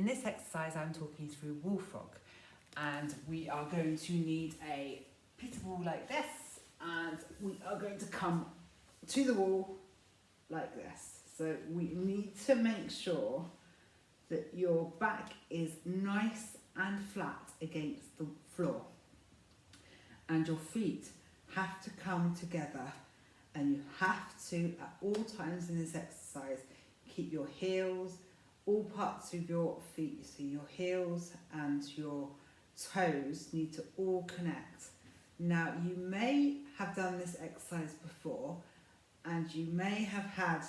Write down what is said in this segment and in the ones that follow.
in this exercise I'm talking through wall frog, and we are going to need a pit ball like this, and we are going to come to the wall like this. So we need to make sure that your back is nice and flat against the floor, and your feet have to come together, and you have to at all times in this exercise keep your heels, all parts of your feet, so your heels and your toes need to all connect. Now you may have done this exercise before, and you may have had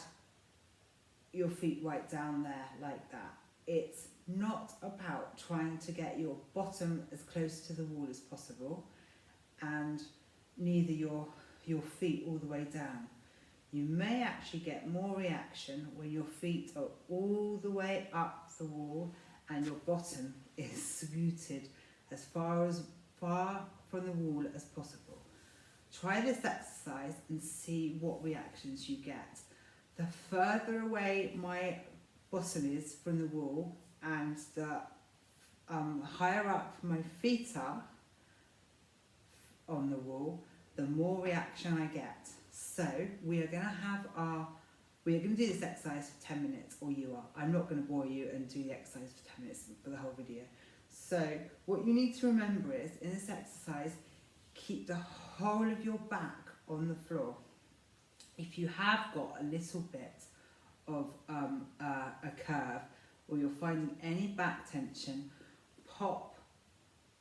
your feet right down there like that. It's not about trying to get your bottom as close to the wall as possible, and neither your feet all the way down. You may actually get more reaction when your feet are all the way up the wall and your bottom is suited as far from the wall as possible. Try this exercise and see what reactions you get. The further away my bottom is from the wall and the higher up my feet are on the wall, the more reaction I get. So we are going to do this exercise for 10 minutes, or you are. I'm not going to bore you and do the exercise for 10 minutes for the whole video. So what you need to remember is, in this exercise, keep the whole of your back on the floor. If you have got a little bit of a curve, or you're finding any back tension, pop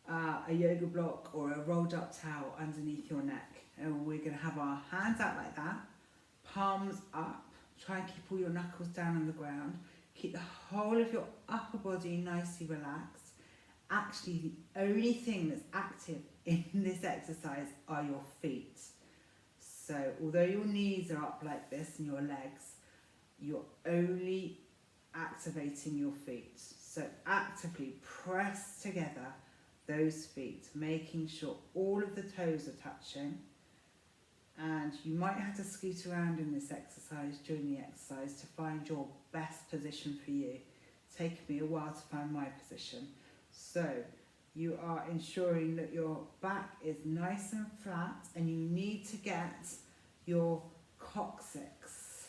a yoga block or a rolled up towel underneath your neck. And we're going to have our hands out like that, palms up, try and keep all your knuckles down on the ground, keep the whole of your upper body nicely relaxed. Actually, the only thing that's active in this exercise are your feet. So although your knees are up like this and your legs, you're only activating your feet. So actively press together those feet, making sure all of the toes are touching. And you might have to scoot around in this exercise during the exercise to find your best position for you. It's taken me a while to find my position. So you are ensuring that your back is nice and flat, and you need to get your coccyx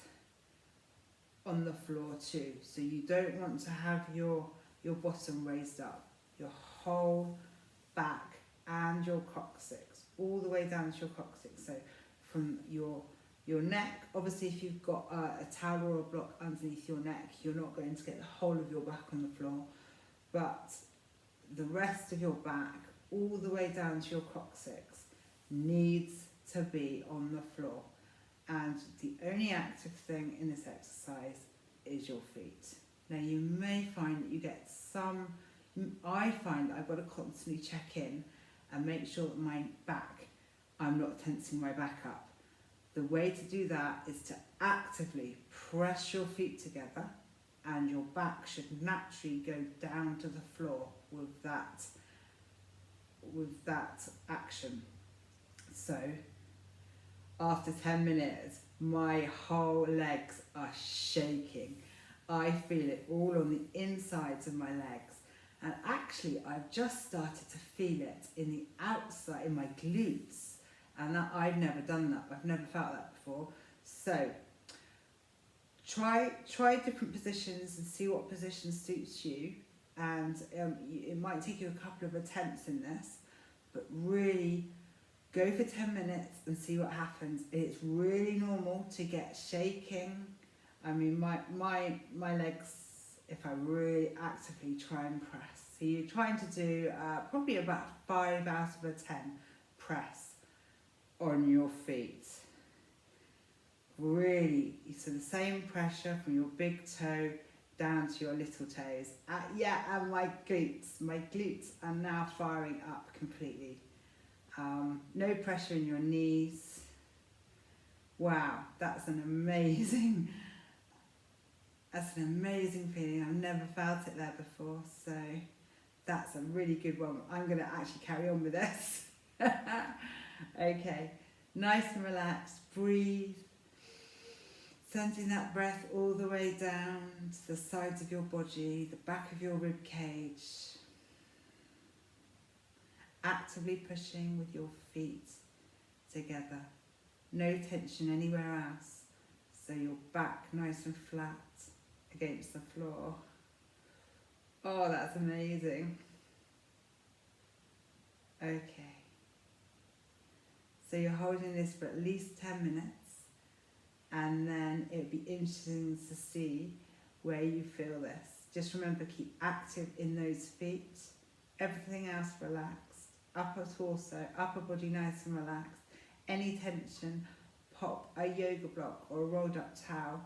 on the floor too. So you don't want to have your bottom raised up. Your whole back and your coccyx, all the way down to your coccyx. So from your neck, obviously if you've got a towel or a block underneath your neck, you're not going to get the whole of your back on the floor, but the rest of your back, all the way down to your coccyx, needs to be on the floor. And the only active thing in this exercise is your feet. Now you may find that you get I find that I've got to constantly check in and make sure that my back, I'm not tensing my back up. The way to do that is to actively press your feet together, and your back should naturally go down to the floor with that action. So after 10 minutes, my whole legs are shaking. I feel it all on the insides of my legs. And actually, I've just started to feel it in the outside, in my glutes. And I've never done that. I've never felt that before. So try different positions and see what position suits you. And it might take you a couple of attempts in this, but really go for 10 minutes and see what happens. It's really normal to get shaking. I mean, my legs, if I really actively try and press. So you're trying to do probably about 5 out of 10 press on your feet. Really, so the same pressure from your big toe down to your little toes. And my glutes are now firing up completely. No pressure in your knees. Wow, that's an amazing feeling. I've never felt it there before, so that's a really good one. I'm going to actually carry on with this. Okay, nice and relaxed, breathe. Sending that breath all the way down to the sides of your body, the back of your rib cage. Actively pushing with your feet together. No tension anywhere else. So your back nice and flat against the floor. Oh, that's amazing. Okay. So you're holding this for at least 10 minutes. And then it would be interesting to see where you feel this. Just remember, keep active in those feet. Everything else relaxed. Upper torso, upper body nice and relaxed. Any tension, pop a yoga block or a rolled up towel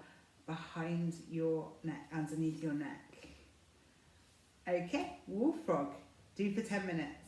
behind your neck, underneath your neck. Okay, wolf frog. Do for 10 minutes.